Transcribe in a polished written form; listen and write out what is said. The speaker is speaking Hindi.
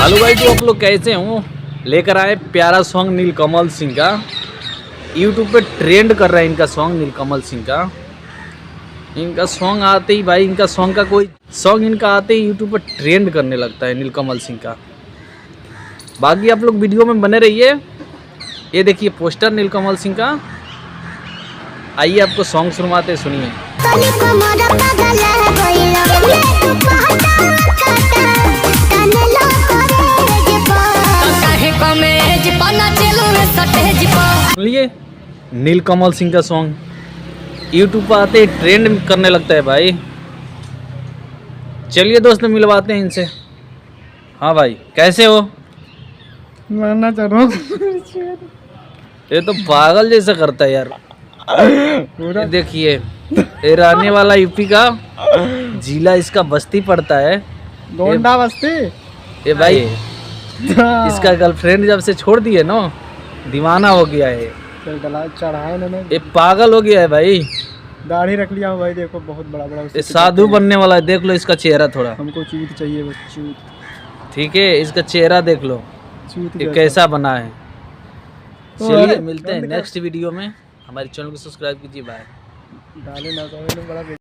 हेलो भाई, तो आप लोग कैसे हो? लेकर आए प्यारा सॉन्ग नीलकमल सिंह का। यूट्यूब पे ट्रेंड कर रहा है इनका सॉन्ग नीलकमल सिंह का। इनका सॉन्ग आते ही भाई, इनका सॉन्ग का कोई सॉन्ग इनका आते ही यूट्यूब पर ट्रेंड करने लगता है नीलकमल सिंह का। बाकी आप लोग वीडियो में बने रहिए। ये देखिए पोस्टर नीलकमल सिंह का। आइए आपको सॉन्ग सुनवाते, सुनिए। सुनिए नीलकमल सिंह का सॉन्ग यूट्यूब पर आते ही ट्रेंड करने लगता है भाई। चलिए दोस्त मिलवाते हैं इनसे। हाँ भाई, कैसे हो? मरना चाह रहा हूँ। ये तो पागल जैसा करता है यार। पूरा ये देखिए, ये रहने वाला यूपी का जिला इसका बस्ती पड़ता है। गोंडा बस्ती। ये भाई इसका गर्लफ्रेंड जब से छोड़ दिए ना, दीवाना हो गया है। चढ़ाया इन्होंने, ये पागल हो गया है भाई। दाढ़ी रख लिया हूँ भाई, देखो बहुत बड़ा बड़ा। ये साधु बनने वाला है, देख लो इसका चेहरा थोड़ा। हमको चूत चाहिए बस, चूत। ठीक है, इसका चेहरा देख लो चूत ये कैसा बना है। तो चलिए मिलते हैं नेक्स्ट वीडियो में। हमारे चैनल को सब्सक्राइब कीजिए। बाय। डाले ना तो बड़ा